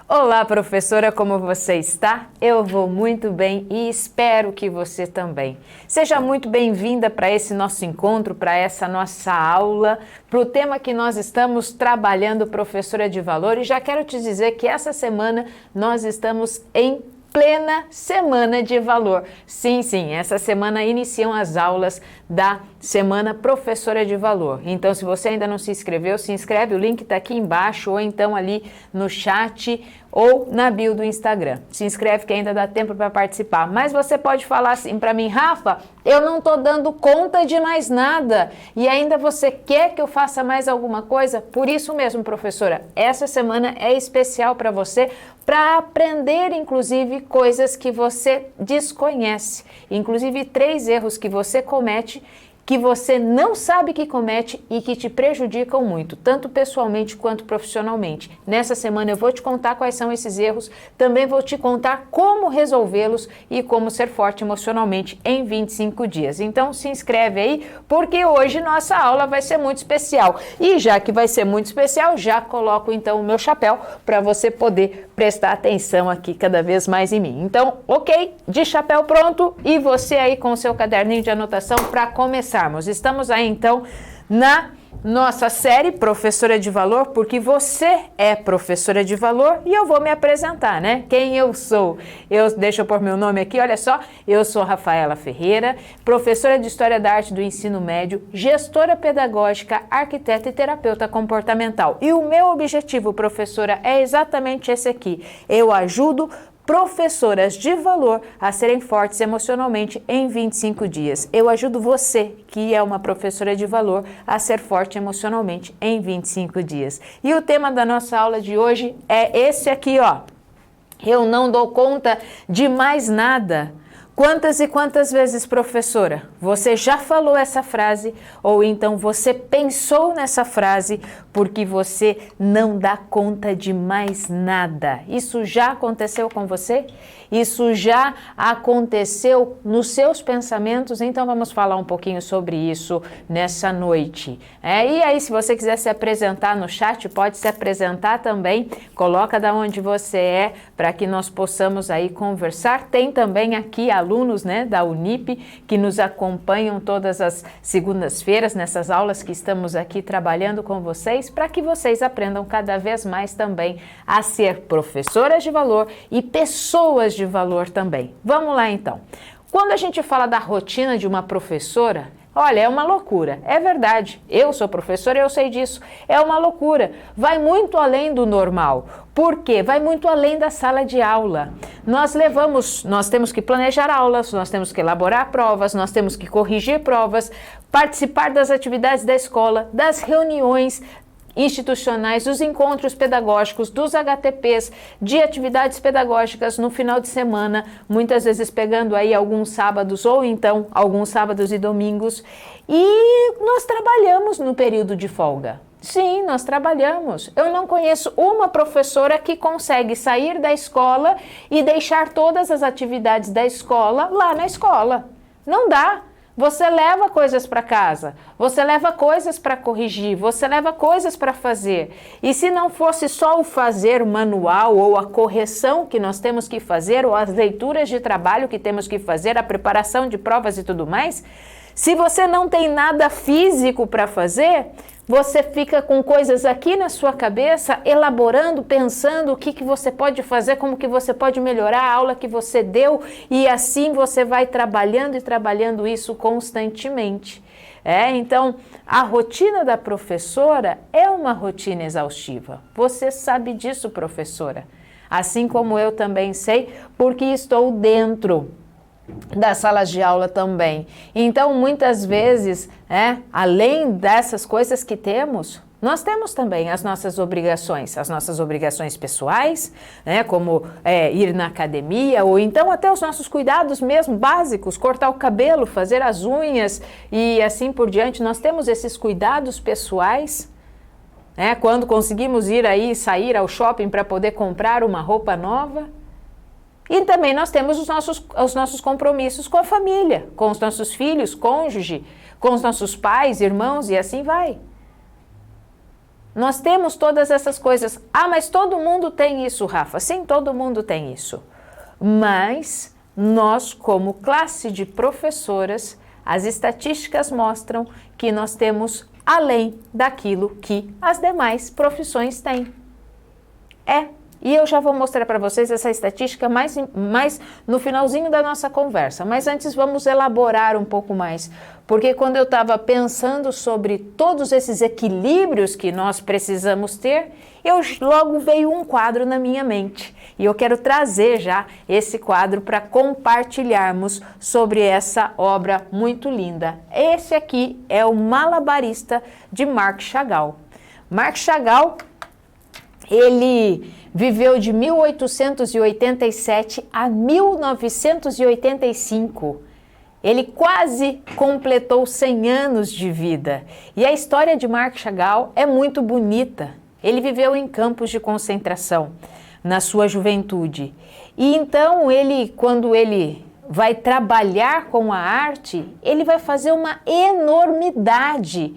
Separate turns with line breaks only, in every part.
Olá, professora, como você está? Eu vou muito bem e espero que você também. Seja muito bem-vinda para esse nosso encontro, para essa nossa aula, para o tema que nós estamos trabalhando, professora de valor. E já quero te dizer que essa semana nós estamos em plena semana de valor. Sim, essa semana iniciam as aulas da Semana Professora de Valor. Então, se você ainda não se inscreveu, se inscreve, o link está aqui embaixo ou então ali no chat ou na bio do Instagram. Se inscreve que ainda dá tempo para participar. Mas você pode falar assim para mim, Rafa, eu não estou dando conta de mais nada e ainda você quer que eu faça mais alguma coisa? Por isso mesmo, professora, essa semana é especial para você, para aprender, inclusive, coisas que você desconhece. Inclusive, 3 erros que você comete que você não sabe que comete e que te prejudicam muito, tanto pessoalmente quanto profissionalmente. Nessa semana eu vou te contar quais são esses erros, também vou te contar como resolvê-los e como ser forte emocionalmente em 25 dias. Então se inscreve aí, porque hoje nossa aula vai ser muito especial. E já que vai ser muito especial, já coloco então o meu chapéu para você poder prestar atenção aqui cada vez mais em mim. Então, ok, de chapéu pronto e você aí com o seu caderninho de anotação para começar. Estamos aí então na nossa série Professora de Valor, porque você é professora de valor e eu vou me apresentar, né? Quem eu sou? Deixa eu pôr meu nome aqui, olha só, eu sou Rafaela Ferreira, professora de História da Arte do Ensino Médio, gestora pedagógica, arquiteta e terapeuta comportamental. E o meu objetivo, professora, é exatamente esse aqui. Eu ajudo professoras de valor a serem fortes emocionalmente em 25 dias. Eu ajudo você, que é uma professora de valor, a ser forte emocionalmente em 25 dias. E o tema da nossa aula de hoje é esse aqui, ó. Eu não dou conta de mais nada. Quantas e quantas vezes, professora, você já falou essa frase ou então você pensou nessa frase porque você não dá conta de mais nada? Isso já aconteceu com você? Isso já aconteceu nos seus pensamentos? Então vamos falar um pouquinho sobre isso nessa noite. E aí, se você quiser se apresentar no chat, pode se apresentar também. Coloca da onde você é para que nós possamos aí conversar. Tem também aqui alunos, né, da Unip que nos acompanham todas as segundas-feiras nessas aulas que estamos aqui trabalhando com vocês para que vocês aprendam cada vez mais também a ser professoras de valor e pessoas de valor também. Vamos lá então. Quando a gente fala da rotina de uma professora, olha, é uma loucura, é verdade. Eu sou professora, eu sei disso. É uma loucura. Vai muito além do normal. Por quê? Vai muito além da sala de aula. Nós temos que planejar aulas, nós temos que elaborar provas, nós temos que corrigir provas, participar das atividades da escola, das reuniões institucionais, dos encontros pedagógicos, dos HTPs, de atividades pedagógicas no final de semana, muitas vezes pegando aí alguns sábados ou então alguns sábados e domingos. E nós trabalhamos no período de folga. Sim, nós trabalhamos. Eu não conheço uma professora que consegue sair da escola e deixar todas as atividades da escola lá na escola. Não dá. Você leva coisas para casa, você leva coisas para corrigir, você leva coisas para fazer. E se não fosse só o fazer manual ou a correção que nós temos que fazer, ou as leituras de trabalho que temos que fazer, a preparação de provas e tudo mais, se você não tem nada físico para fazer, você fica com coisas aqui na sua cabeça, elaborando, pensando o que você pode fazer, como que você pode melhorar a aula que você deu, e assim você vai trabalhando e trabalhando isso constantemente. Então, a rotina da professora é uma rotina exaustiva. Você sabe disso, professora. Assim como eu também sei, porque estou dentro das salas de aula também. Então, muitas vezes, além dessas coisas que temos, nós temos também as nossas obrigações pessoais, como ir na academia, ou então até os nossos cuidados mesmo básicos, cortar o cabelo, fazer as unhas e assim por diante. Nós temos esses cuidados pessoais, quando conseguimos sair ao shopping para poder comprar uma roupa nova. E também nós temos os nossos compromissos com a família, com os nossos filhos, cônjuge, com os nossos pais, irmãos e assim vai. Nós temos todas essas coisas. Ah, mas todo mundo tem isso, Rafa. Sim, todo mundo tem isso. Mas nós, como classe de professoras, as estatísticas mostram que nós temos além daquilo que as demais profissões têm. E eu já vou mostrar para vocês essa estatística mais no finalzinho da nossa conversa. Mas antes vamos elaborar um pouco mais. Porque quando eu estava pensando sobre todos esses equilíbrios que nós precisamos ter, logo veio um quadro na minha mente. E eu quero trazer já esse quadro para compartilharmos sobre essa obra muito linda. Esse aqui é o Malabarista de Marc Chagall. Marc Chagall, ele viveu de 1887 a 1985. Ele quase completou 100 anos de vida. E a história de Marc Chagall é muito bonita. Ele viveu em campos de concentração na sua juventude. E então, quando ele vai trabalhar com a arte, ele vai fazer uma enormidade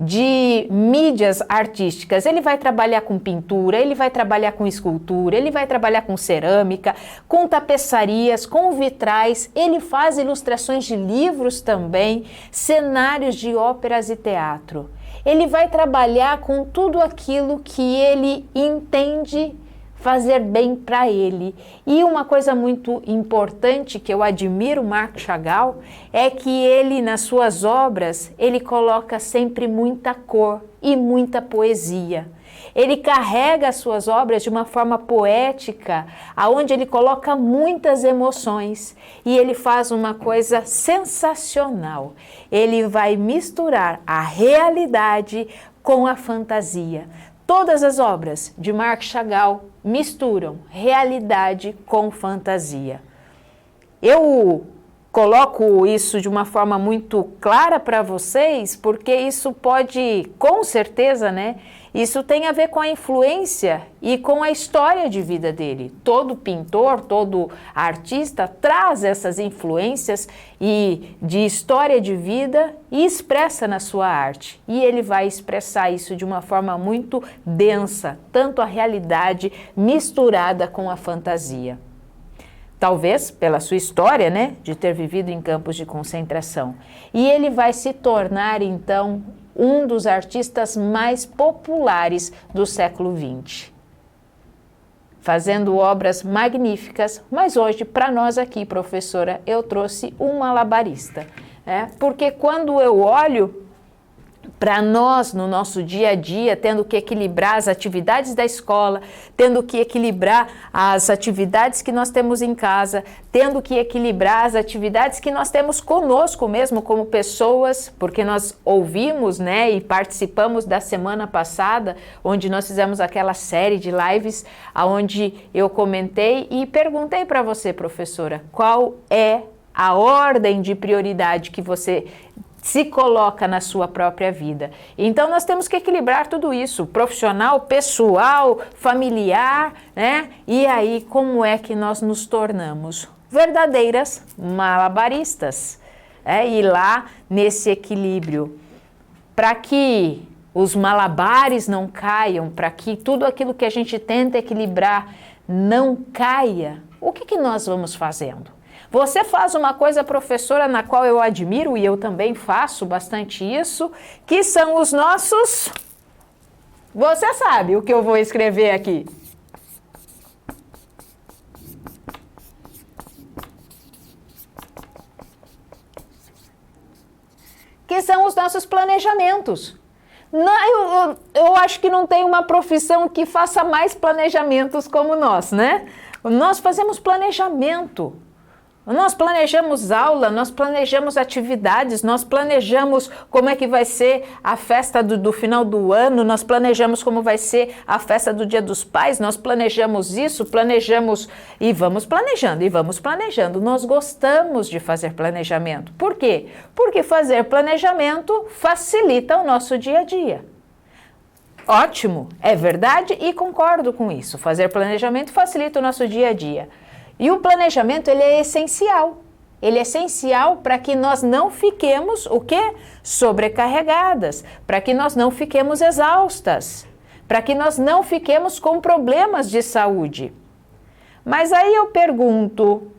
de mídias artísticas. Ele vai trabalhar com pintura, ele vai trabalhar com escultura, ele vai trabalhar com cerâmica, com tapeçarias, com vitrais, ele faz ilustrações de livros também, cenários de óperas e teatro. Ele vai trabalhar com tudo aquilo que ele entende fazer bem para ele. E uma coisa muito importante que eu admiro Marc Chagall é que ele, nas suas obras, ele coloca sempre muita cor e muita poesia. Ele carrega as suas obras de uma forma poética, aonde ele coloca muitas emoções e ele faz uma coisa sensacional. Ele vai misturar a realidade com a fantasia. Todas as obras de Marc Chagall misturam realidade com fantasia. Eu coloco isso de uma forma muito clara para vocês, porque isso pode, com certeza, isso tem a ver com a influência e com a história de vida dele. Todo pintor, todo artista traz essas influências e de história de vida e expressa na sua arte. E ele vai expressar isso de uma forma muito densa, tanto a realidade misturada com a fantasia. Talvez pela sua história, de ter vivido em campos de concentração. E ele vai se tornar, então, um dos artistas mais populares do século XX. Fazendo obras magníficas, mas hoje, para nós aqui, professora, eu trouxe um malabarista. Porque quando eu olho para nós, no nosso dia a dia, tendo que equilibrar as atividades da escola, tendo que equilibrar as atividades que nós temos em casa, tendo que equilibrar as atividades que nós temos conosco mesmo, como pessoas, porque nós ouvimos, e participamos da semana passada, onde nós fizemos aquela série de lives, onde eu comentei e perguntei para você, professora, qual é a ordem de prioridade que você se coloca na sua própria vida. Então nós temos que equilibrar tudo isso, profissional, pessoal, familiar, E aí como é que nós nos tornamos verdadeiras malabaristas? E lá nesse equilíbrio, para que os malabares não caiam, para que tudo aquilo que a gente tenta equilibrar não caia, o que nós vamos fazendo? Você faz uma coisa, professora, na qual eu admiro, e eu também faço bastante isso, que são os nossos... Você sabe o que eu vou escrever aqui. Que são os nossos planejamentos. Eu acho que não tem uma profissão que faça mais planejamentos como nós, Nós fazemos planejamento. Nós planejamos aula, nós planejamos atividades, nós planejamos como é que vai ser a festa do final do ano, nós planejamos como vai ser a festa do Dia dos Pais, nós planejamos isso, planejamos e vamos planejando. Nós gostamos de fazer planejamento. Por quê? Porque fazer planejamento facilita o nosso dia a dia. Ótimo, é verdade e concordo com isso. Fazer planejamento facilita o nosso dia a dia. E o planejamento, ele é essencial. Ele é essencial para que nós não fiquemos, sobrecarregadas, para que nós não fiquemos exaustas. para que nós não fiquemos com problemas de saúde. Mas aí eu pergunto,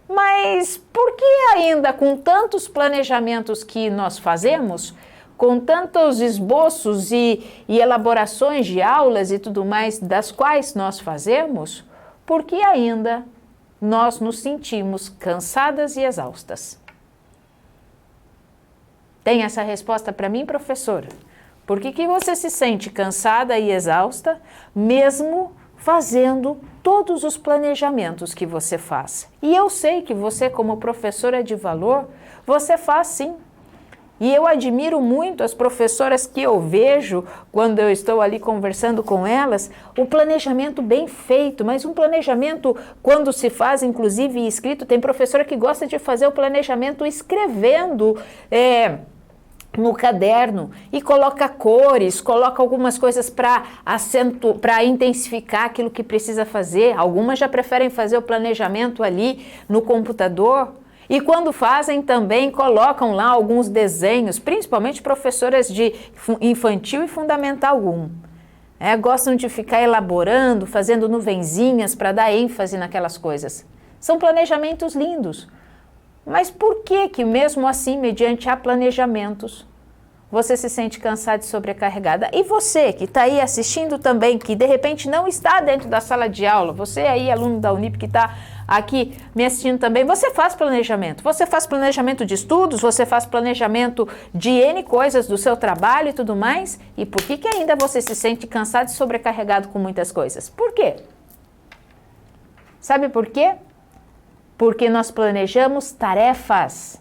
mas por que ainda com tantos planejamentos que nós fazemos, com tantos esboços e elaborações de aulas e tudo mais das quais nós fazemos, por que ainda nós nos sentimos cansadas e exaustas? Tem essa resposta para mim, professora? Por que você se sente cansada e exausta, mesmo fazendo todos os planejamentos que você faz? E eu sei que você, como professora de valor, você faz sim. E eu admiro muito as professoras que eu vejo quando eu estou ali conversando com elas, o planejamento bem feito, mas um planejamento, quando se faz, inclusive escrito, tem professora que gosta de fazer o planejamento escrevendo, no caderno e coloca cores, coloca algumas coisas para intensificar aquilo que precisa fazer. Algumas já preferem fazer o planejamento ali no computador e quando fazem também colocam lá alguns desenhos, principalmente professoras de infantil e fundamental 1. Gostam de ficar elaborando, fazendo nuvenzinhas para dar ênfase naquelas coisas. São planejamentos lindos. Mas por que mesmo assim, mediante planejamentos, você se sente cansada e sobrecarregada? E você que está aí assistindo também, que de repente não está dentro da sala de aula, você aí, aluno da Unip que está aqui me assistindo também, você faz planejamento de estudos, você faz planejamento de N coisas do seu trabalho e tudo mais, e por que ainda você se sente cansado e sobrecarregado com muitas coisas? Por quê? Sabe por quê? Porque nós planejamos tarefas,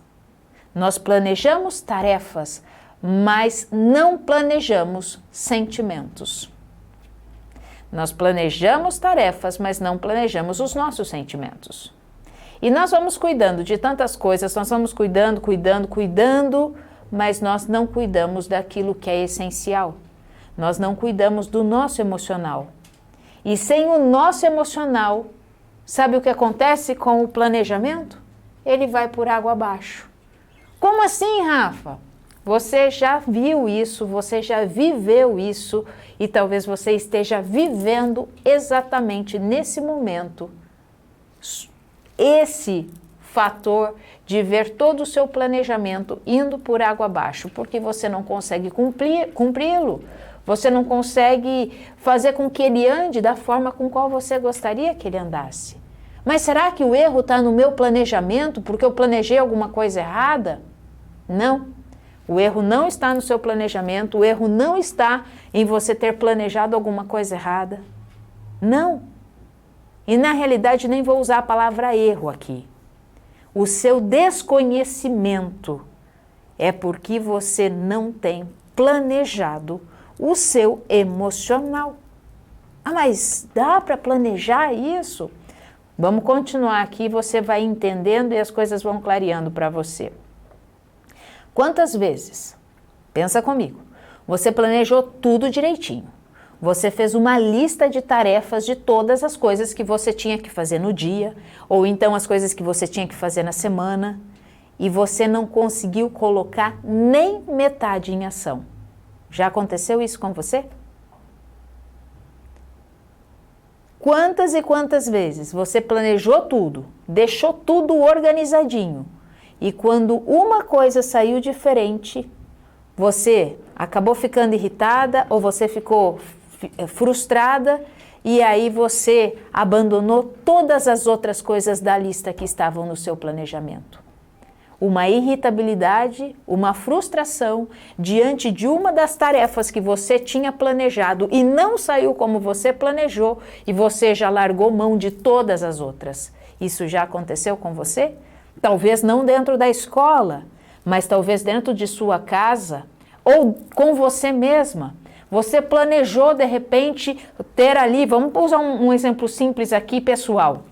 mas não planejamos sentimentos. Nós planejamos tarefas, mas não planejamos os nossos sentimentos. E nós vamos cuidando de tantas coisas, nós vamos cuidando, mas nós não cuidamos daquilo que é essencial. Nós não cuidamos do nosso emocional. E sem o nosso emocional, sabe o que acontece com o planejamento? Ele vai por água abaixo. Como assim, Rafa? Você já viu isso, você já viveu isso e talvez você esteja vivendo exatamente nesse momento esse fator de ver todo o seu planejamento indo por água abaixo, porque você não consegue cumpri-lo. Você não consegue fazer com que ele ande da forma com qual você gostaria que ele andasse. Mas será que o erro está no meu planejamento porque eu planejei alguma coisa errada? Não. O erro não está no seu planejamento, o erro não está em você ter planejado alguma coisa errada. Não. E na realidade nem vou usar a palavra erro aqui. O seu desconhecimento é porque você não tem planejado o seu emocional. Mas dá para planejar isso? Vamos continuar aqui, você vai entendendo e as coisas vão clareando para você. Quantas vezes, pensa comigo, você planejou tudo direitinho. Você fez uma lista de tarefas de todas as coisas que você tinha que fazer no dia, ou então as coisas que você tinha que fazer na semana, e você não conseguiu colocar nem metade em ação. Já aconteceu isso com você? Quantas e quantas vezes você planejou tudo, deixou tudo organizadinho, e quando uma coisa saiu diferente, você acabou ficando irritada ou você ficou frustrada e aí você abandonou todas as outras coisas da lista que estavam no seu planejamento. Uma irritabilidade, uma frustração diante de uma das tarefas que você tinha planejado e não saiu como você planejou e você já largou mão de todas as outras. Isso já aconteceu com você? Talvez não dentro da escola, mas talvez dentro de sua casa ou com você mesma. Você planejou, de repente, ter ali, vamos usar um exemplo simples aqui, pessoal.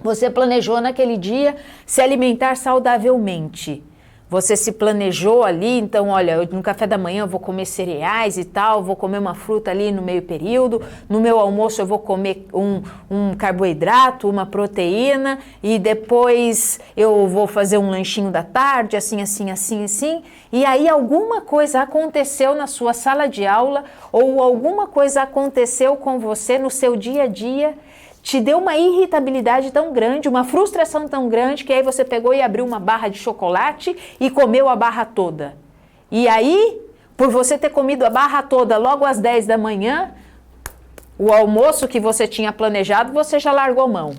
Você planejou naquele dia se alimentar saudavelmente. Você se planejou ali, então, olha, no café da manhã eu vou comer cereais e tal, vou comer uma fruta ali no meio período, no meu almoço eu vou comer um carboidrato, uma proteína, e depois eu vou fazer um lanchinho da tarde, assim, assim, assim, assim, e aí alguma coisa aconteceu na sua sala de aula, ou alguma coisa aconteceu com você no seu dia a dia, te deu uma irritabilidade tão grande, uma frustração tão grande, que aí você pegou e abriu uma barra de chocolate e comeu a barra toda. E aí, por você ter comido a barra toda logo às 10 da manhã, o almoço que você tinha planejado, você já largou mão.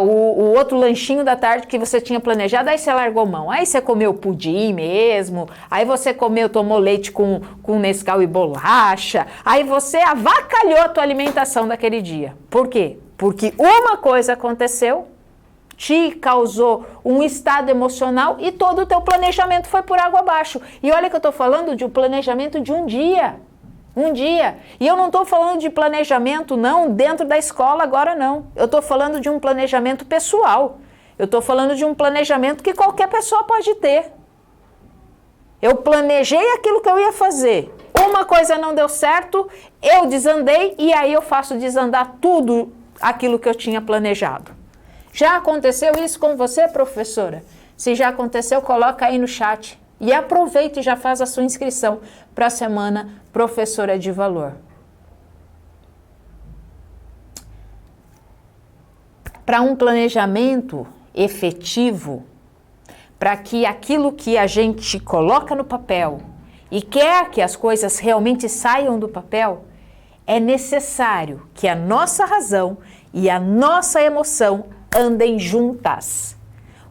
O outro lanchinho da tarde que você tinha planejado, aí você largou mão. Aí você comeu pudim mesmo, aí você tomou leite com Nescau e bolacha, aí você avacalhou a tua alimentação daquele dia. Por quê? Porque uma coisa aconteceu, te causou um estado emocional e todo o teu planejamento foi por água abaixo. E olha que eu estou falando de um planejamento de um dia. Um dia. E eu não estou falando de planejamento, não, dentro da escola agora, não. Eu estou falando de um planejamento pessoal. Eu estou falando de um planejamento que qualquer pessoa pode ter. Eu planejei aquilo que eu ia fazer. Uma coisa não deu certo, eu desandei e aí eu faço desandar tudo aquilo que eu tinha planejado. Já aconteceu isso com você, professora? Se já aconteceu, coloca aí no chat. E aproveita e já faz a sua inscrição para a semana Professora de Valor. Para um planejamento efetivo, para que aquilo que a gente coloca no papel e quer que as coisas realmente saiam do papel, é necessário que a nossa razão e a nossa emoção andem juntas.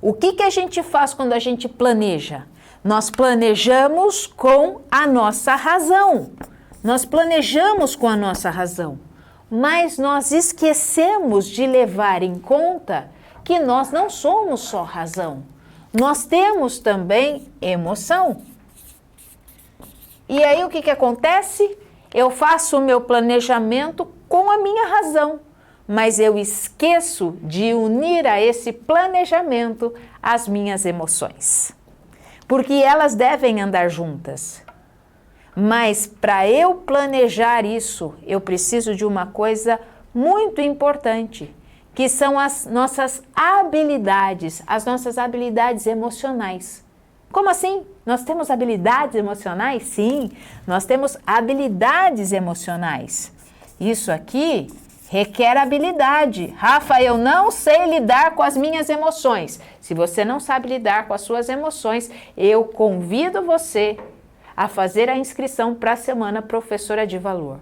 O que a gente faz quando a gente planeja? Nós planejamos com a nossa razão. Nós planejamos com a nossa razão. Mas nós esquecemos de levar em conta que nós não somos só razão. Nós temos também emoção. E aí o que acontece? Eu faço o meu planejamento com a minha razão, mas eu esqueço de unir a esse planejamento as minhas emoções. Porque elas devem andar juntas. Mas para eu planejar isso, eu preciso de uma coisa muito importante, que são as nossas habilidades emocionais. Como assim? Nós temos habilidades emocionais? Sim, nós temos habilidades emocionais. Isso aqui requer habilidade. Rafa, eu não sei lidar com as minhas emoções. Se você não sabe lidar com as suas emoções, eu convido você a fazer a inscrição para a Semana Professora de Valor.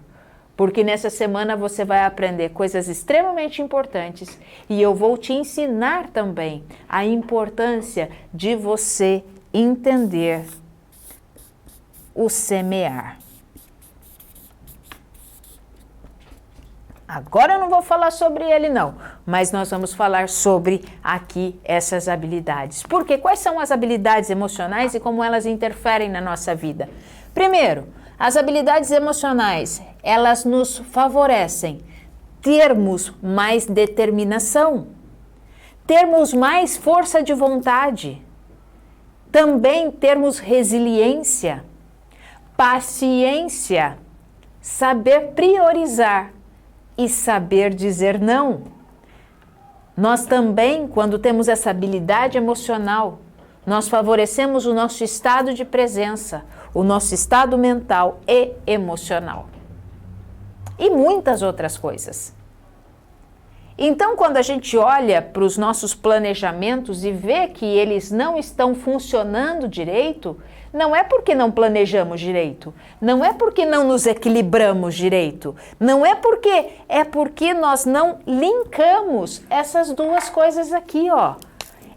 Porque nessa semana você vai aprender coisas extremamente importantes e eu vou te ensinar também a importância de você entender o semear. Agora eu não vou falar sobre ele não, mas nós vamos falar sobre aqui essas habilidades. Porque quais são as habilidades emocionais e como elas interferem na nossa vida? Primeiro, as habilidades emocionais, elas nos favorecem termos mais determinação, termos mais força de vontade, também termos resiliência, paciência, saber priorizar e saber dizer não. Nós também, quando temos essa habilidade emocional, nós favorecemos o nosso estado de presença, o nosso estado mental e emocional. E muitas outras coisas. Então, quando a gente olha para os nossos planejamentos e vê que eles não estão funcionando direito, não é porque não planejamos direito, não é porque não nos equilibramos direito, não é porque nós não linkamos essas duas coisas aqui, ó.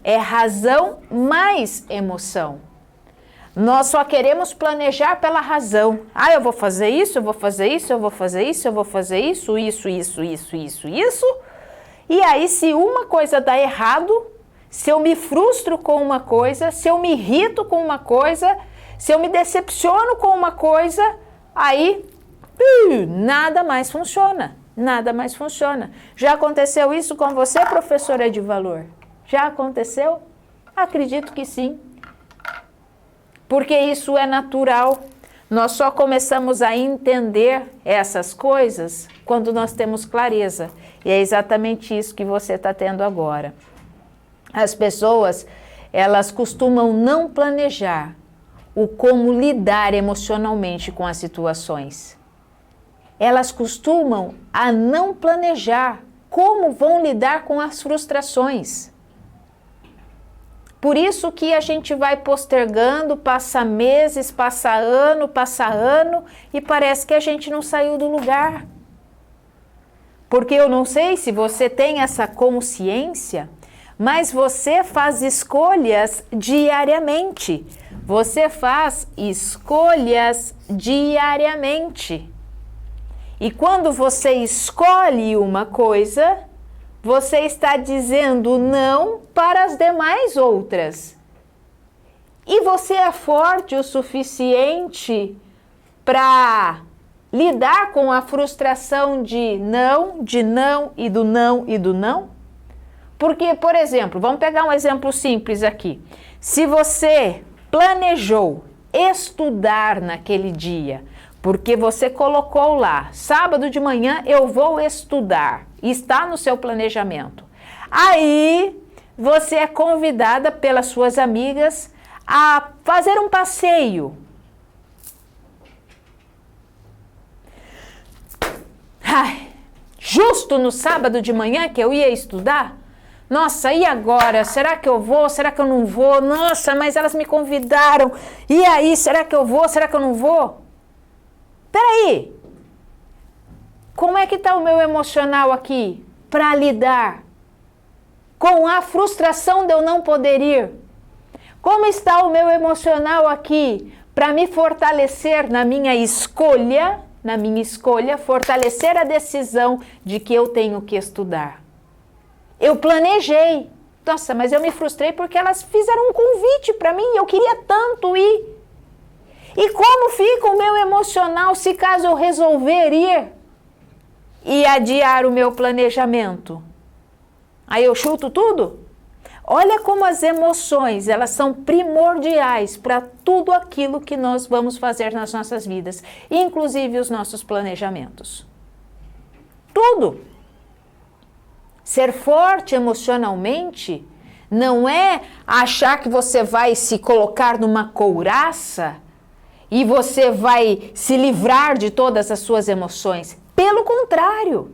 É razão mais emoção. Nós só queremos planejar pela razão. Ah, eu vou fazer isso, eu vou fazer isso, eu vou fazer isso, eu vou fazer isso. E aí, se uma coisa dá errado, se eu me frustro com uma coisa, se eu me irrito com uma coisa, se eu me decepciono com uma coisa, aí nada mais funciona. Nada mais funciona. Já aconteceu isso com você, professora de valor? Já aconteceu? Acredito que sim. porque isso é natural. Nós só começamos a entender essas coisas quando nós temos clareza. E é exatamente isso que você está tendo agora. As pessoas, elas costumam não planejar o como lidar emocionalmente com as situações. Elas costumam a não planejar como vão lidar com as frustrações. Por isso que a gente vai postergando, passa meses, passa ano, e parece que a gente não saiu do lugar. Porque eu não sei se você tem essa consciência, mas você faz escolhas diariamente. Você faz escolhas diariamente. E quando você escolhe uma coisa, você está dizendo não para as demais outras. E você é forte o suficiente para lidar com a frustração de não e do não e do não? Porque, por exemplo, vamos pegar um exemplo simples aqui. Se você planejou estudar naquele dia, porque você colocou lá, sábado de manhã eu vou estudar, está no seu planejamento. Aí você é convidada pelas suas amigas a fazer um passeio. Ai, justo no sábado de manhã que eu ia estudar? Nossa, e agora? Será que eu vou? Será que eu não vou? Nossa, mas elas me convidaram. E aí, será que eu vou? Será que eu não vou? Peraí, como é que está o meu emocional aqui para lidar com a frustração de eu não poder ir? Como está o meu emocional aqui para me fortalecer na minha escolha, fortalecer a decisão de que eu tenho que estudar? Eu planejei. Nossa, mas eu me frustrei porque elas fizeram um convite para mim e eu queria tanto ir. E como fica o meu emocional se caso eu resolver ir e adiar o meu planejamento? Aí eu chuto tudo? Olha como as emoções, elas são primordiais para tudo aquilo que nós vamos fazer nas nossas vidas, inclusive os nossos planejamentos. Tudo. Ser forte emocionalmente não é achar que você vai se colocar numa couraça e você vai se livrar de todas as suas emoções. Pelo contrário,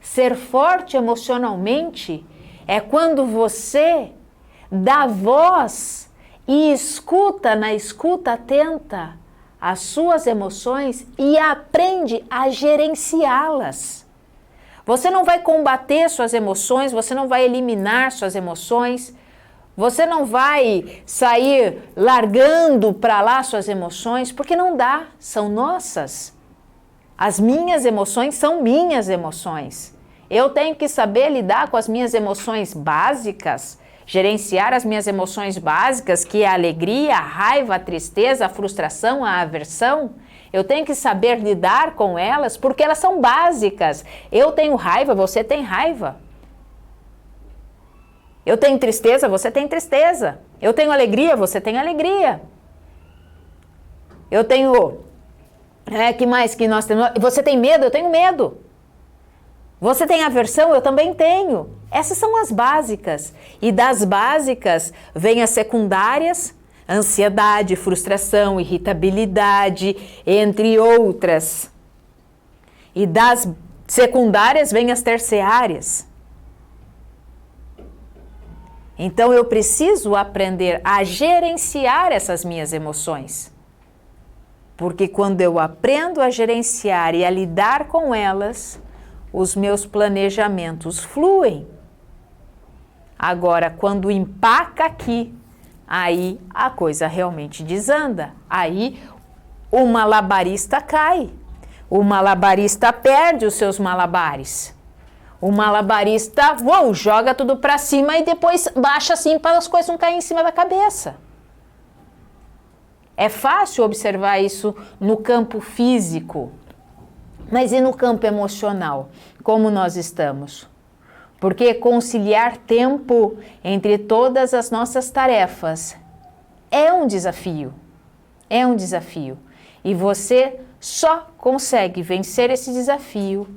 ser forte emocionalmente é quando você dá voz e escuta, na escuta atenta, as suas emoções e aprende a gerenciá-las. Você não vai combater suas emoções, você não vai eliminar suas emoções, você não vai sair largando para lá suas emoções, porque não dá, são nossas. As minhas emoções são minhas emoções. Eu tenho que saber lidar com as minhas emoções básicas, gerenciar as minhas emoções básicas, que é a alegria, a raiva, a tristeza, a frustração, a aversão. Eu tenho que saber lidar com elas porque elas são básicas. Eu tenho raiva, você tem raiva. Eu tenho tristeza, você tem tristeza. Eu tenho alegria, você tem alegria. Eu tenho... que mais que nós temos? Você tem medo, eu tenho medo. Você tem aversão, eu também tenho. Essas são as básicas. E das básicas vêm as secundárias, ansiedade, frustração, irritabilidade, entre outras. E das secundárias vêm as terciárias. Então eu preciso aprender a gerenciar essas minhas emoções. Porque quando eu aprendo a gerenciar e a lidar com elas, os meus planejamentos fluem. Agora, quando empaca aqui, aí a coisa realmente desanda. Aí o malabarista cai. O malabarista perde os seus malabares. O malabarista joga tudo para cima e depois baixa assim para as coisas não caírem em cima da cabeça. É fácil observar isso no campo físico, mas e no campo emocional? Como nós estamos? Porque conciliar tempo entre todas as nossas tarefas é um desafio. É um desafio. E você só consegue vencer esse desafio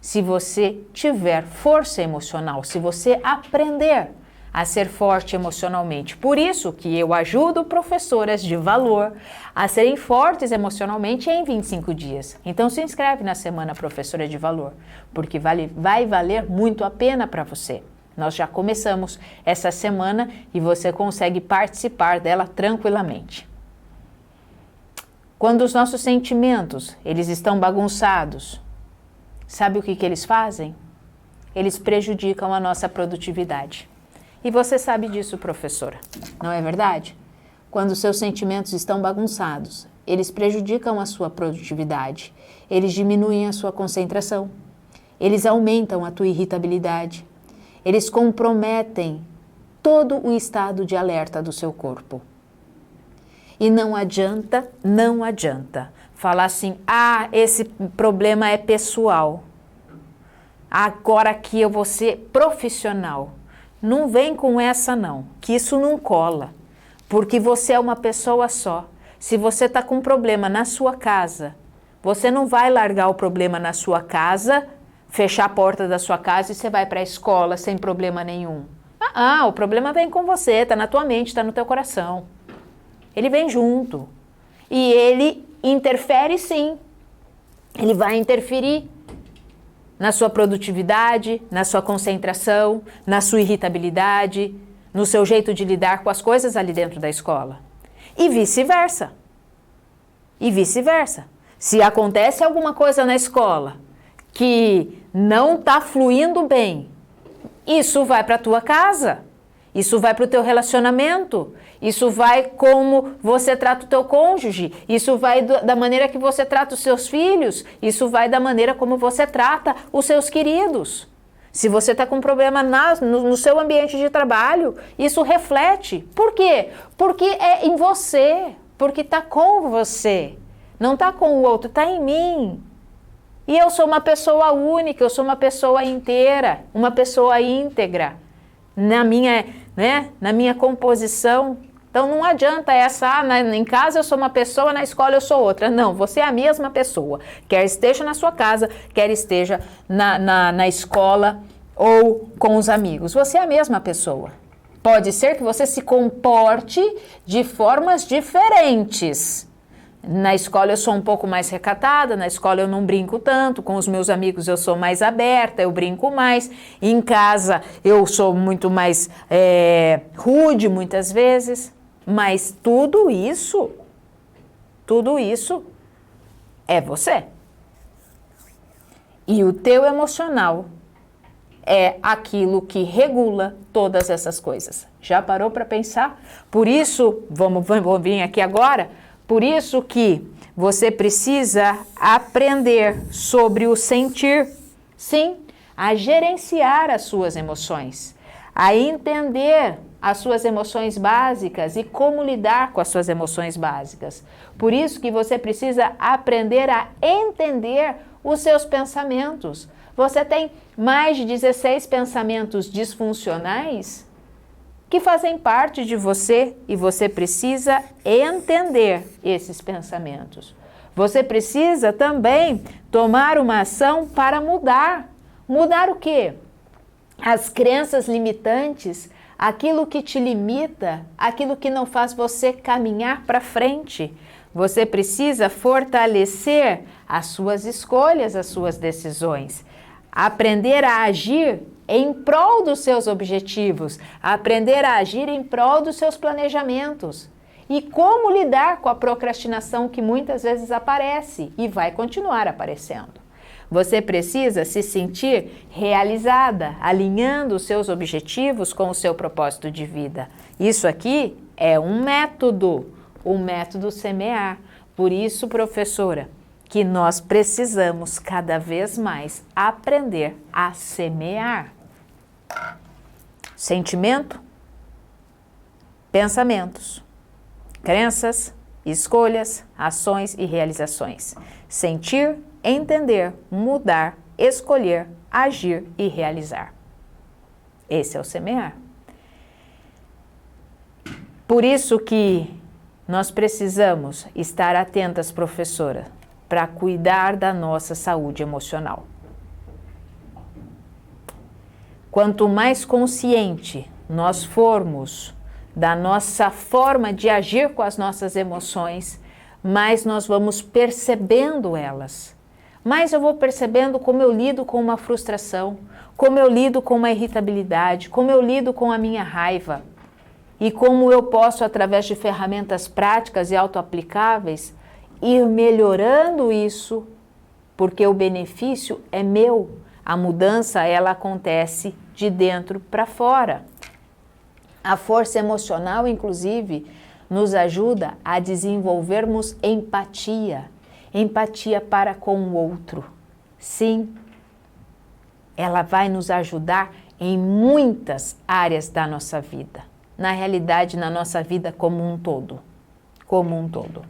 se você tiver força emocional, se você aprender a ser forte emocionalmente. Por isso que eu ajudo professoras de valor a serem fortes emocionalmente em 25 dias. Então se inscreve na Semana Professora de Valor, porque vai valer muito a pena para você. Nós já começamos essa semana e você consegue participar dela tranquilamente. Quando os nossos sentimentos, eles estão bagunçados, sabe o que eles fazem? Eles prejudicam a nossa produtividade. E você sabe disso, professora, não é verdade? Quando seus sentimentos estão bagunçados, eles prejudicam a sua produtividade, eles diminuem a sua concentração, eles aumentam a tua irritabilidade, eles comprometem todo o estado de alerta do seu corpo. E não adianta falar assim, esse problema é pessoal. Agora que eu vou ser profissional. Não vem com essa não, que isso não cola. Porque você é uma pessoa só. Se você está com um problema na sua casa, você não vai largar o problema na sua casa, fechar a porta da sua casa e você vai para a escola sem problema nenhum. O problema vem com você, está na tua mente, está no teu coração. Ele vem junto. E ele interfere sim. Ele vai interferir na sua produtividade, na sua concentração, na sua irritabilidade, no seu jeito de lidar com as coisas ali dentro da escola. E vice-versa. E vice-versa. Se acontece alguma coisa na escola que não está fluindo bem, isso vai para a tua casa. Isso vai para o teu relacionamento, isso vai como você trata o teu cônjuge, isso vai da maneira que você trata os seus filhos, isso vai da maneira como você trata os seus queridos. Se você está com um problema no seu ambiente de trabalho, isso reflete. Por quê? Porque é em você, porque está com você, não está com o outro, está em mim. E eu sou uma pessoa única, eu sou uma pessoa inteira, uma pessoa íntegra. Na minha composição. Então não adianta em casa eu sou uma pessoa, na escola eu sou outra. Não, você é a mesma pessoa. Quer esteja na sua casa, quer esteja na escola ou com os amigos. Você é a mesma pessoa. Pode ser que você se comporte de formas diferentes. Na escola eu sou um pouco mais recatada, na escola eu não brinco tanto, com os meus amigos eu sou mais aberta, eu brinco mais, em casa eu sou muito mais rude muitas vezes, mas tudo isso é você. E o teu emocional é aquilo que regula todas essas coisas. Já parou para pensar? Por isso, vamos vir aqui agora. Por isso que você precisa aprender sobre o sentir, sim, a gerenciar as suas emoções, a entender as suas emoções básicas e como lidar com as suas emoções básicas. Por isso que você precisa aprender a entender os seus pensamentos. Você tem mais de 16 pensamentos disfuncionais que fazem parte de você e você precisa entender esses pensamentos. Você precisa também tomar uma ação para mudar. Mudar o quê? As crenças limitantes, aquilo que te limita, aquilo que não faz você caminhar para frente. Você precisa fortalecer as suas escolhas, as suas decisões. Aprender a agir em prol dos seus objetivos, aprender a agir em prol dos seus planejamentos. E como lidar com a procrastinação que muitas vezes aparece e vai continuar aparecendo. Você precisa se sentir realizada, alinhando os seus objetivos com o seu propósito de vida. Isso aqui é um método, o método semear. Por isso, professora, que nós precisamos cada vez mais aprender a semear. Sentimento, pensamentos, crenças, escolhas, ações e realizações. Sentir, entender, mudar, escolher, agir e realizar. Esse é o semear. Por isso que nós precisamos estar atentas, professora, para cuidar da nossa saúde emocional. Quanto mais consciente nós formos da nossa forma de agir com as nossas emoções, mais nós vamos percebendo elas. Mais eu vou percebendo como eu lido com uma frustração, como eu lido com uma irritabilidade, como eu lido com a minha raiva e como eu posso, através de ferramentas práticas e autoaplicáveis, ir melhorando isso, porque o benefício é meu. A mudança, ela acontece de dentro para fora. A força emocional, inclusive, nos ajuda a desenvolvermos empatia. Empatia para com o outro. Sim, ela vai nos ajudar em muitas áreas da nossa vida. Na realidade, na nossa vida como um todo. Como um todo.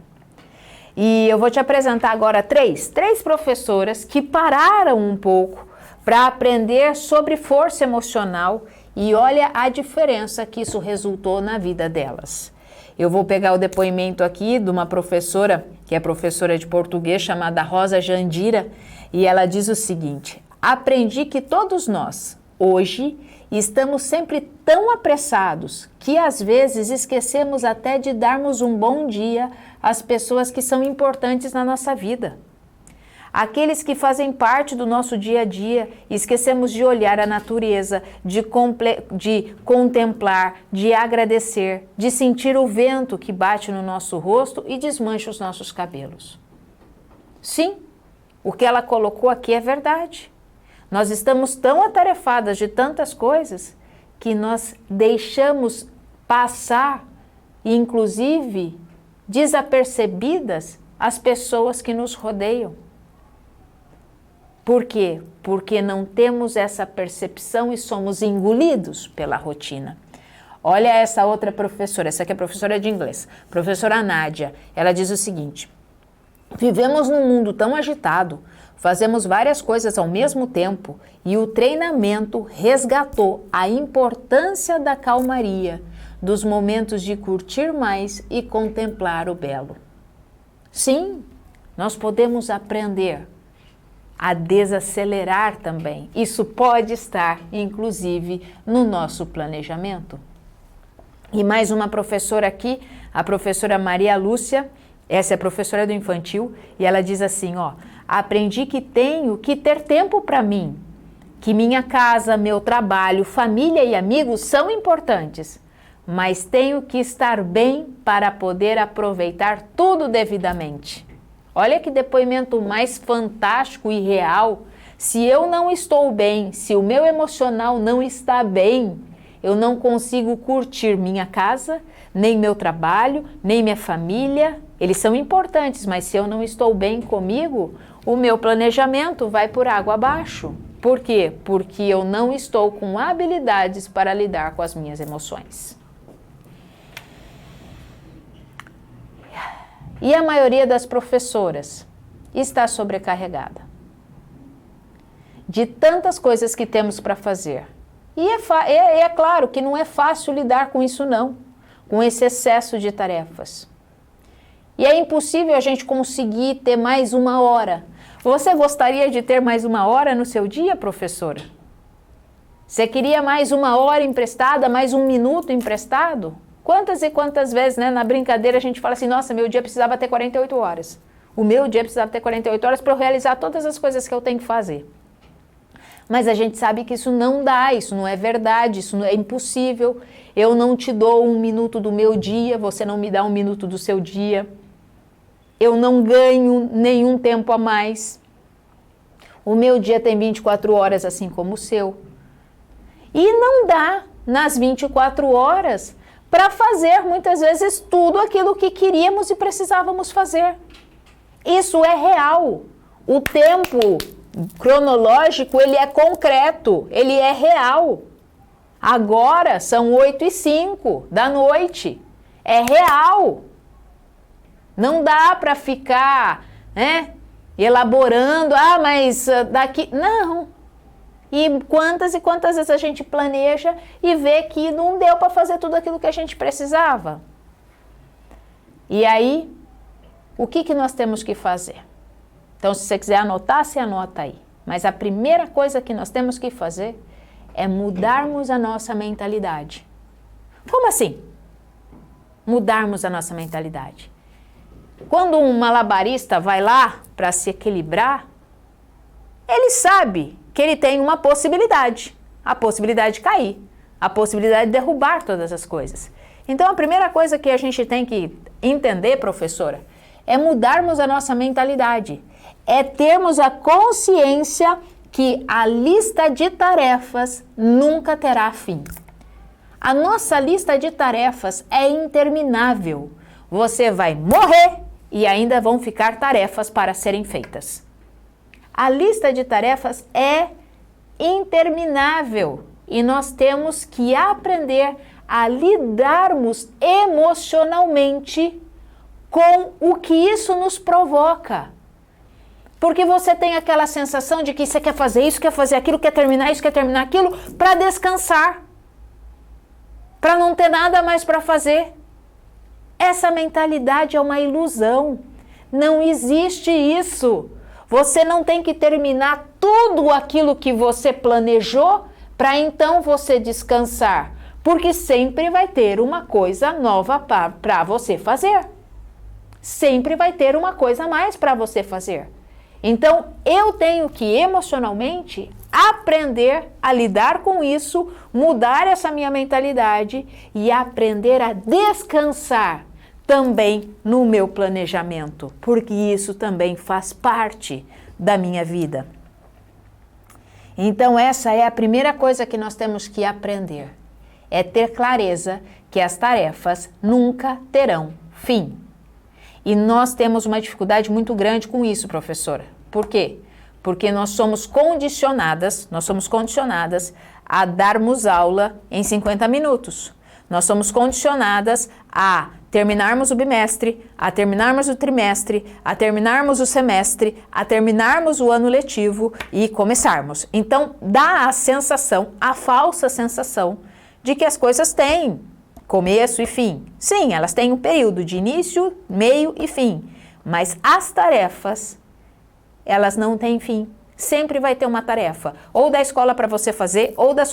E eu vou te apresentar agora três professoras que pararam um pouco para aprender sobre força emocional e olha a diferença que isso resultou na vida delas. Eu vou pegar o depoimento aqui de uma professora, que é professora de português, chamada Rosa Jandira, e ela diz o seguinte: aprendi que todos nós, hoje, estamos sempre tão apressados que às vezes esquecemos até de darmos um bom dia às pessoas que são importantes na nossa vida. Aqueles que fazem parte do nosso dia a dia, esquecemos de olhar a natureza, de contemplar, de agradecer, de sentir o vento que bate no nosso rosto e desmancha os nossos cabelos. Sim, o que ela colocou aqui é verdade. Nós estamos tão atarefadas de tantas coisas que nós deixamos passar, inclusive desapercebidas, as pessoas que nos rodeiam. Por quê? Porque não temos essa percepção e somos engolidos pela rotina. Olha essa outra professora, essa aqui é professora de inglês, professora Nádia. Ela diz o seguinte: vivemos num mundo tão agitado, fazemos várias coisas ao mesmo tempo e o treinamento resgatou a importância da calmaria, dos momentos de curtir mais e contemplar o belo. Sim, nós podemos aprender a desacelerar também. Isso pode estar, inclusive, no nosso planejamento. E mais uma professora aqui, a professora Maria Lúcia, essa é a professora do infantil, e ela diz assim, ó: aprendi que tenho que ter tempo para mim, que minha casa, meu trabalho, família e amigos são importantes, mas tenho que estar bem para poder aproveitar tudo devidamente. Olha que depoimento mais fantástico e real. Se eu não estou bem, se o meu emocional não está bem, eu não consigo curtir minha casa, nem meu trabalho, nem minha família. Eles são importantes, mas se eu não estou bem comigo, o meu planejamento vai por água abaixo. Por quê? Porque eu não estou com habilidades para lidar com as minhas emoções. E a maioria das professoras está sobrecarregada de tantas coisas que temos para fazer. E é claro que não é fácil lidar com isso não, com esse excesso de tarefas. E é impossível a gente conseguir ter mais uma hora. Você gostaria de ter mais uma hora no seu dia, professora? Você queria mais uma hora emprestada, mais um minuto emprestado? Quantas e quantas vezes, né, na brincadeira a gente fala assim, nossa, meu dia precisava ter 48 horas. O meu dia precisava ter 48 horas para eu realizar todas as coisas que eu tenho que fazer. Mas a gente sabe que isso não dá, isso não é verdade, isso não é impossível. Eu não te dou um minuto do meu dia, você não me dá um minuto do seu dia. Eu não ganho nenhum tempo a mais. O meu dia tem 24 horas, assim como o seu. E não dá nas 24 horas para fazer muitas vezes tudo aquilo que queríamos e precisávamos fazer. Isso é real. O tempo cronológico, ele é concreto, ele é real. Agora são 8h05 da noite. É real. Não dá para ficar, né, elaborando, mas daqui... Não. E quantas vezes a gente planeja e vê que não deu para fazer tudo aquilo que a gente precisava. E aí, o que nós temos que fazer? Então, se você quiser anotar, você anota aí. Mas a primeira coisa que nós temos que fazer é mudarmos a nossa mentalidade. Como assim? Mudarmos a nossa mentalidade. Quando um malabarista vai lá para se equilibrar, ele sabe que ele tem uma possibilidade. A possibilidade de cair. A possibilidade de derrubar todas as coisas. Então, a primeira coisa que a gente tem que entender, professora, é mudarmos a nossa mentalidade. É termos a consciência que a lista de tarefas nunca terá fim. A nossa lista de tarefas é interminável. Você vai morrer e ainda vão ficar tarefas para serem feitas. A lista de tarefas é interminável e nós temos que aprender a lidarmos emocionalmente com o que isso nos provoca. Porque você tem aquela sensação de que você quer fazer isso, quer fazer aquilo, quer terminar isso, quer terminar aquilo, para descansar. Para não ter nada mais para fazer. Essa mentalidade é uma ilusão. Não existe isso. Você não tem que terminar tudo aquilo que você planejou para então você descansar. Porque sempre vai ter uma coisa nova para você fazer. Sempre vai ter uma coisa a mais para você fazer. Então, eu tenho que emocionalmente aprender a lidar com isso, mudar essa minha mentalidade e aprender a descansar também no meu planejamento, porque isso também faz parte da minha vida. Então, essa é a primeira coisa que nós temos que aprender, é ter clareza que as tarefas nunca terão fim. E nós temos uma dificuldade muito grande com isso, professora. Por quê? Porque nós somos condicionadas a darmos aula em 50 minutos. Nós somos condicionadas a terminarmos o bimestre, a terminarmos o trimestre, a terminarmos o semestre, a terminarmos o ano letivo e começarmos. Então, dá a sensação, a falsa sensação, de que as coisas têm começo e fim. Sim, elas têm um período de início, meio e fim. Mas as tarefas, elas não têm fim. Sempre vai ter uma tarefa. Ou da escola para você fazer, ou da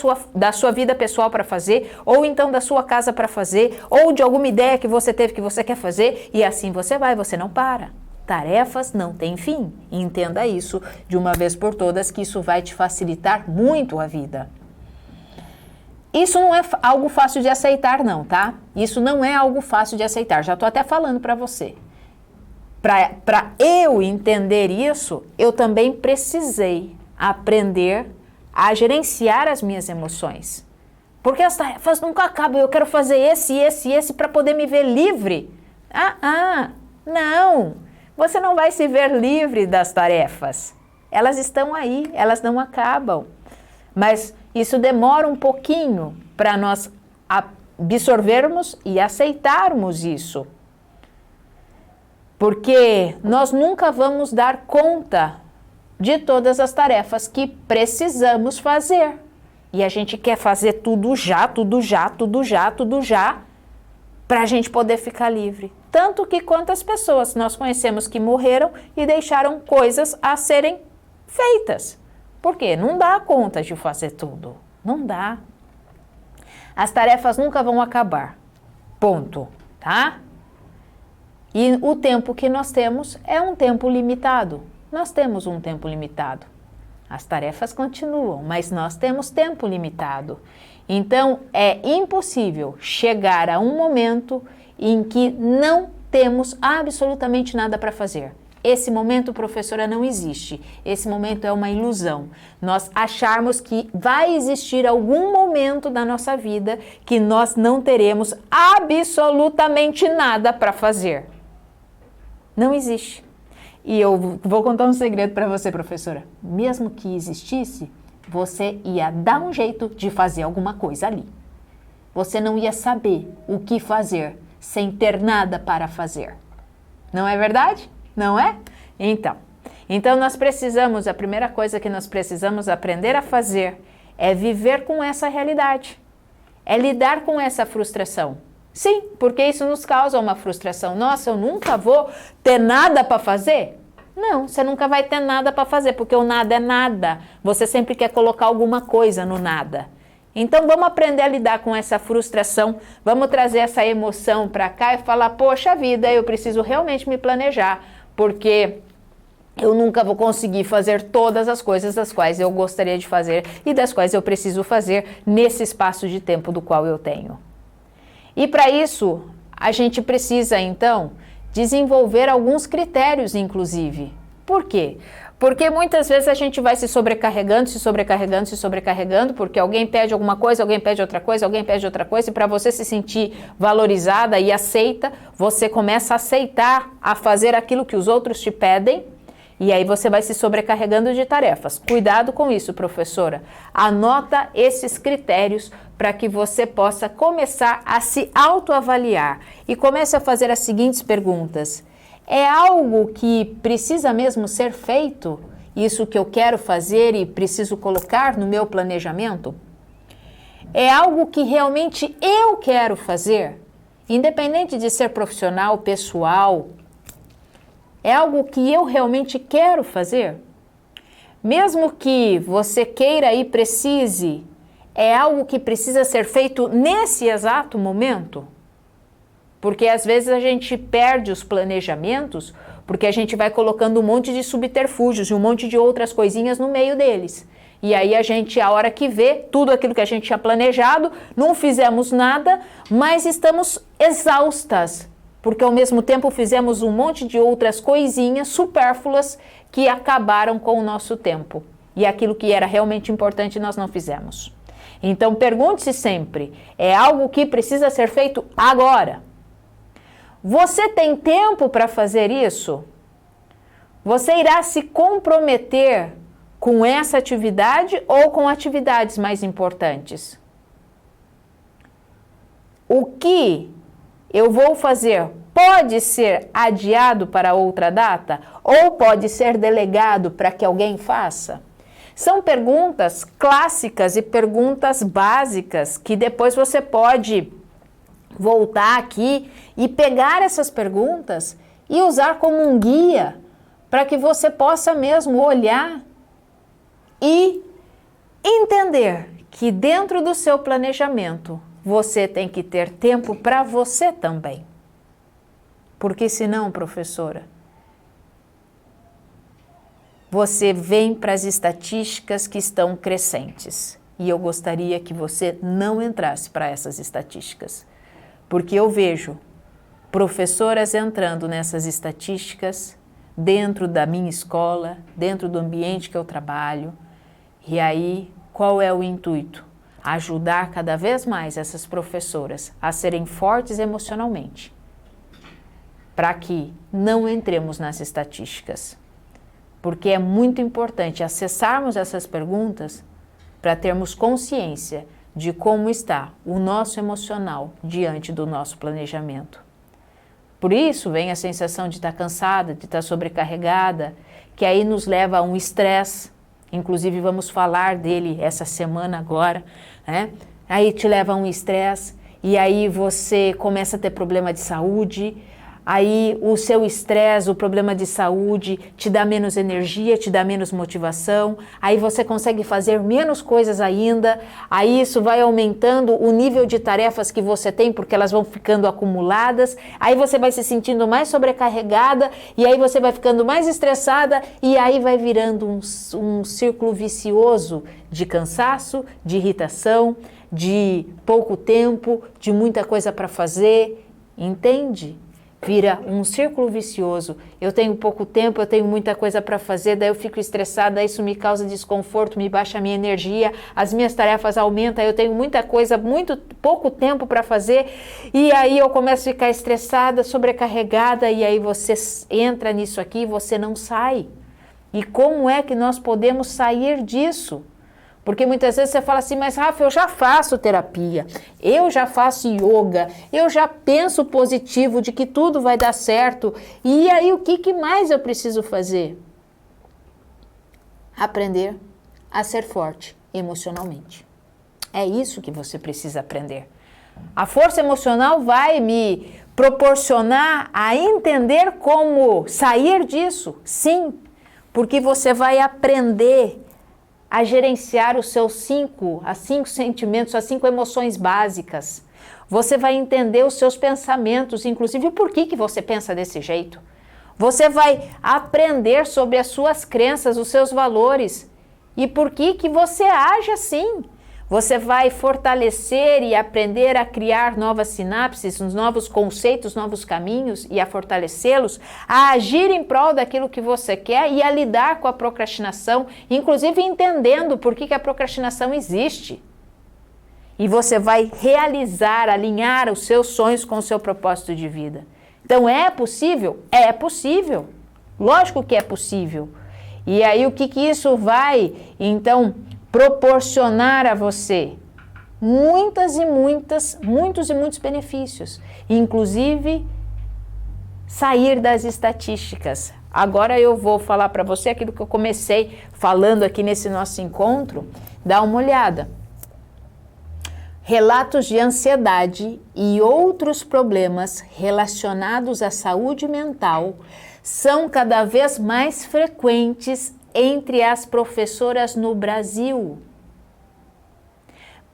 sua vida pessoal para fazer, ou então da sua casa para fazer, ou de alguma ideia que você teve que você quer fazer, e assim você vai, você não para. Tarefas não têm fim. E entenda isso de uma vez por todas, que isso vai te facilitar muito a vida. Isso não é algo fácil de aceitar, não, tá? Isso não é algo fácil de aceitar. Já estou até falando para você. Para eu entender isso, eu também precisei aprender a gerenciar as minhas emoções. Porque as tarefas nunca acabam. Eu quero fazer esse para poder me ver livre. Não. Você não vai se ver livre das tarefas. Elas estão aí, elas não acabam. Mas isso demora um pouquinho para nós absorvermos e aceitarmos isso. Porque nós nunca vamos dar conta de todas as tarefas que precisamos fazer. E a gente quer fazer tudo já, para a gente poder ficar livre. Tanto que quantas pessoas nós conhecemos que morreram e deixaram coisas a serem feitas. Por quê? Não dá conta de fazer tudo. Não dá. As tarefas nunca vão acabar. Ponto. Tá? E o tempo que nós temos é um tempo limitado. Nós temos um tempo limitado. As tarefas continuam, mas nós temos tempo limitado. Então, é impossível chegar a um momento em que não temos absolutamente nada para fazer. Esse momento, professora, não existe. Esse momento é uma ilusão. Nós acharmos que vai existir algum momento da nossa vida que nós não teremos absolutamente nada para fazer. Não existe. E eu vou contar um segredo para você, professora. Mesmo que existisse, você ia dar um jeito de fazer alguma coisa ali. Você não ia saber o que fazer sem ter nada para fazer. Não é verdade? Não é? Então nós precisamos, a primeira coisa que nós precisamos aprender a fazer é viver com essa realidade. É lidar com essa frustração. Sim, porque isso nos causa uma frustração. Nossa, eu nunca vou ter nada para fazer? Não, você nunca vai ter nada para fazer, porque o nada é nada. Você sempre quer colocar alguma coisa no nada. Então vamos aprender a lidar com essa frustração, vamos trazer essa emoção para cá e falar, poxa vida, eu preciso realmente me planejar, porque eu nunca vou conseguir fazer todas as coisas das quais eu gostaria de fazer e das quais eu preciso fazer nesse espaço de tempo do qual eu tenho. E para isso, a gente precisa, então, desenvolver alguns critérios, inclusive. Por quê? Porque muitas vezes a gente vai se sobrecarregando, porque alguém pede alguma coisa, alguém pede outra coisa, alguém pede outra coisa, e para você se sentir valorizada e aceita, você começa a aceitar, a fazer aquilo que os outros te pedem, e aí você vai se sobrecarregando de tarefas. Cuidado com isso, professora. Anota esses critérios para que você possa começar a se autoavaliar e comece a fazer as seguintes perguntas. É algo que precisa mesmo ser feito? Isso que eu quero fazer e preciso colocar no meu planejamento? É algo que realmente eu quero fazer? Independente de ser profissional, pessoal, é algo que eu realmente quero fazer? Mesmo que você queira e precise, é algo que precisa ser feito nesse exato momento? Porque às vezes a gente perde os planejamentos porque a gente vai colocando um monte de subterfúgios e um monte de outras coisinhas no meio deles. E aí a gente, a hora que vê, tudo aquilo que a gente tinha planejado, não fizemos nada, mas estamos exaustas. Porque ao mesmo tempo fizemos um monte de outras coisinhas supérfluas que acabaram com o nosso tempo. E aquilo que era realmente importante nós não fizemos. Então pergunte-se sempre, é algo que precisa ser feito agora? Você tem tempo para fazer isso? Você irá se comprometer com essa atividade ou com atividades mais importantes? O que eu vou fazer pode ser adiado para outra data ou pode ser delegado para que alguém faça? São perguntas clássicas e perguntas básicas que depois você pode voltar aqui e pegar essas perguntas e usar como um guia para que você possa mesmo olhar e entender que dentro do seu planejamento você tem que ter tempo para você também. Porque senão, professora, você vem para as estatísticas que estão crescentes. E eu gostaria que você não entrasse para essas estatísticas. Porque eu vejo professoras entrando nessas estatísticas dentro da minha escola, dentro do ambiente que eu trabalho. E aí, qual é o intuito? Ajudar cada vez mais essas professoras a serem fortes emocionalmente, para que não entremos nas estatísticas. Porque é muito importante acessarmos essas perguntas para termos consciência de como está o nosso emocional diante do nosso planejamento. Por isso vem a sensação de estar cansada, de estar sobrecarregada, que aí nos leva a um estresse. Inclusive vamos falar dele essa semana agora, né? Aí te leva a um estresse e aí você começa a ter problema de saúde. Aí o seu estresse, o problema de saúde te dá menos energia, te dá menos motivação, aí você consegue fazer menos coisas ainda, aí isso vai aumentando o nível de tarefas que você tem, porque elas vão ficando acumuladas, aí você vai se sentindo mais sobrecarregada, e aí você vai ficando mais estressada, e aí vai virando um círculo vicioso de cansaço, de irritação, de pouco tempo, de muita coisa para fazer, entende? Vira um círculo vicioso. Eu tenho pouco tempo, eu tenho muita coisa para fazer, daí eu fico estressada, isso me causa desconforto, me baixa a minha energia, as minhas tarefas aumentam, eu tenho muita coisa, muito pouco tempo para fazer, e aí eu começo a ficar estressada, sobrecarregada, e aí você entra nisso aqui e você não sai. E como é que nós podemos sair disso? Porque muitas vezes você fala assim, mas Rafa, eu já faço terapia, eu já faço yoga, eu já penso positivo de que tudo vai dar certo. E aí o que mais eu preciso fazer? Aprender a ser forte emocionalmente. É isso que você precisa aprender. A força emocional vai me proporcionar a entender como sair disso, sim, porque você vai aprender a gerenciar os seus 5 sentimentos, as 5 emoções básicas. Você vai entender os seus pensamentos, inclusive o porquê que você pensa desse jeito. Você vai aprender sobre as suas crenças, os seus valores e por que você age assim. Você vai fortalecer e aprender a criar novas sinapses, novos conceitos, novos caminhos e a fortalecê-los, a agir em prol daquilo que você quer e a lidar com a procrastinação, inclusive entendendo por que a procrastinação existe. E você vai realizar, alinhar os seus sonhos com o seu propósito de vida. Então, é possível? É possível. Lógico que é possível. E aí, o que isso vai, então, proporcionar a você? Muitos e muitos benefícios. Inclusive, sair das estatísticas. Agora eu vou falar para você aquilo que eu comecei falando aqui nesse nosso encontro. Dá uma olhada. Relatos de ansiedade e outros problemas relacionados à saúde mental são cada vez mais frequentes entre as professoras no Brasil,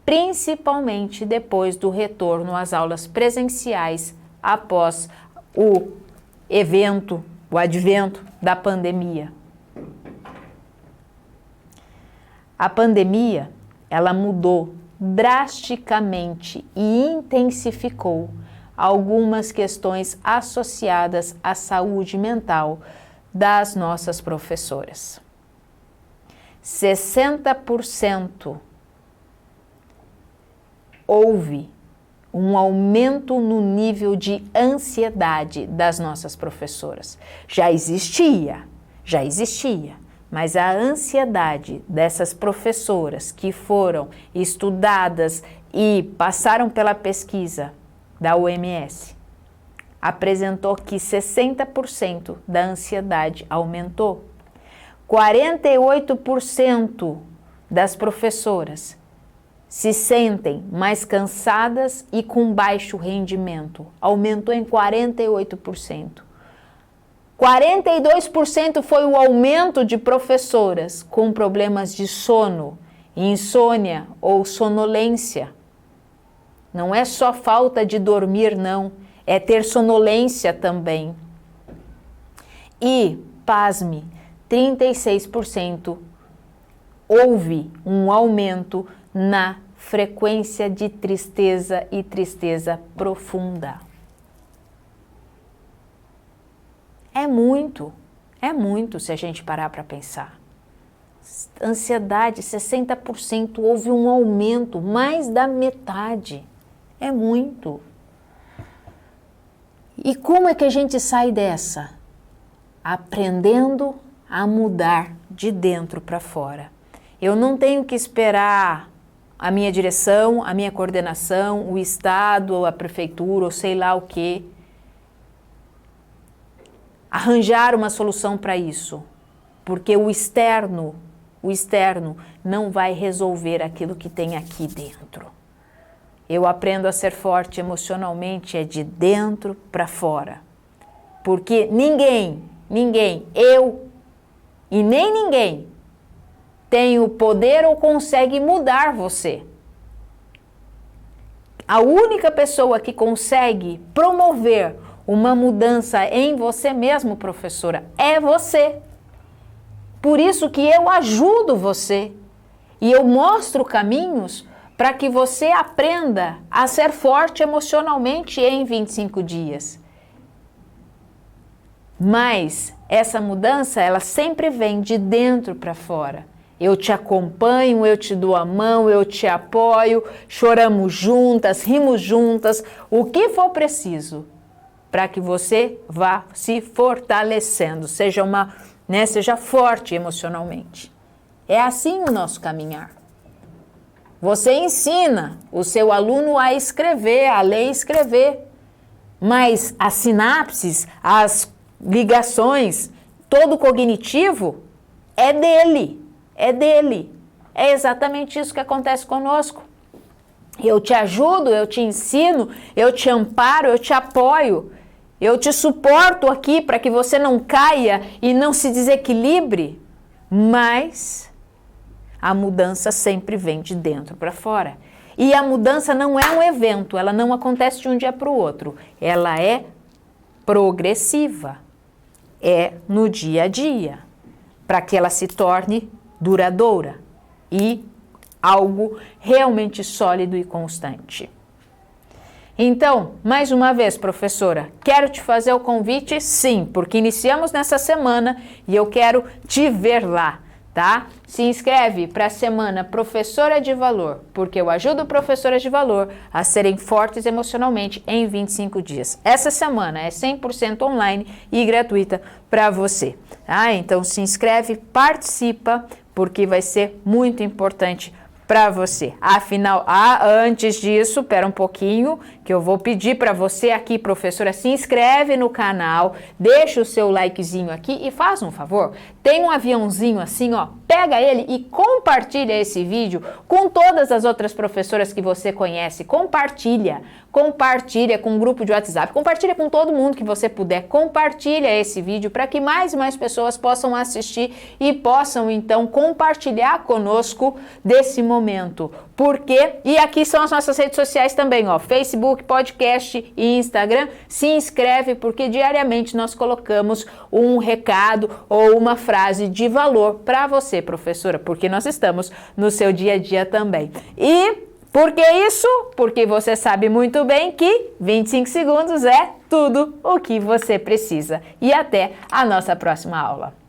principalmente depois do retorno às aulas presenciais após o advento da pandemia. A pandemia, ela mudou drasticamente e intensificou algumas questões associadas à saúde mental das nossas professoras. 60% houve um aumento no nível de ansiedade das nossas professoras. Já existia, mas a ansiedade dessas professoras que foram estudadas e passaram pela pesquisa da OMS apresentou que 60% da ansiedade aumentou. 48% das professoras se sentem mais cansadas e com baixo rendimento. Aumentou em 48%. 42% foi o aumento de professoras com problemas de sono, insônia ou sonolência. Não é só falta de dormir, não. É ter sonolência também. E, pasme, 36% houve um aumento na frequência de tristeza e tristeza profunda. É muito se a gente parar para pensar. Ansiedade, 60%, houve um aumento, mais da metade. É muito. E como é que a gente sai dessa? Aprendendo a mudar de dentro para fora. Eu não tenho que esperar a minha direção, a minha coordenação, o Estado, a prefeitura, ou sei lá o quê, arranjar uma solução para isso, porque o externo não vai resolver aquilo que tem aqui dentro. Eu aprendo a ser forte emocionalmente é de dentro para fora, porque ninguém, eu e nem ninguém tem o poder ou consegue mudar você. A única pessoa que consegue promover uma mudança em você mesmo, professora, é você. Por isso que eu ajudo você e eu mostro caminhos para que você aprenda a ser forte emocionalmente em 25 dias. Mas essa mudança, ela sempre vem de dentro para fora. Eu te acompanho, eu te dou a mão, eu te apoio, choramos juntas, rimos juntas, o que for preciso para que você vá se fortalecendo, seja forte emocionalmente. É assim o nosso caminhar. Você ensina o seu aluno a escrever, a ler e escrever, mas as sinapses, as ligações, todo o cognitivo é dele. É exatamente isso que acontece conosco. Eu te ajudo, eu te ensino, eu te amparo, eu te apoio, eu te suporto aqui para que você não caia e não se desequilibre, mas a mudança sempre vem de dentro para fora. E a mudança não é um evento, ela não acontece de um dia para o outro, ela é progressiva, é no dia a dia, para que ela se torne duradoura e algo realmente sólido e constante. Então, mais uma vez, professora, quero te fazer o convite, sim, porque iniciamos nessa semana e eu quero te ver lá, tá? Se inscreve para a semana Professora de Valor, porque eu ajudo professoras de valor a serem fortes emocionalmente em 25 dias. Essa semana é 100% online e gratuita para você, tá? Então se inscreve, participa, porque vai ser muito importante para você. Afinal, antes disso, espera um pouquinho, que eu vou pedir para você aqui, professora, se inscreve no canal, deixa o seu likezinho aqui e faz um favor, tem um aviãozinho assim, ó, pega ele e compartilha esse vídeo com todas as outras professoras que você conhece, compartilha com um grupo de WhatsApp, compartilha com todo mundo que você puder, compartilha esse vídeo para que mais e mais pessoas possam assistir e possam então compartilhar conosco desse momento. Porque, e aqui são as nossas redes sociais também, ó, Facebook, podcast e Instagram. Se inscreve porque diariamente nós colocamos um recado ou uma frase de valor para você, professora, porque nós estamos no seu dia a dia também. E por que isso? Porque você sabe muito bem que 25 segundos é tudo o que você precisa. E até a nossa próxima aula.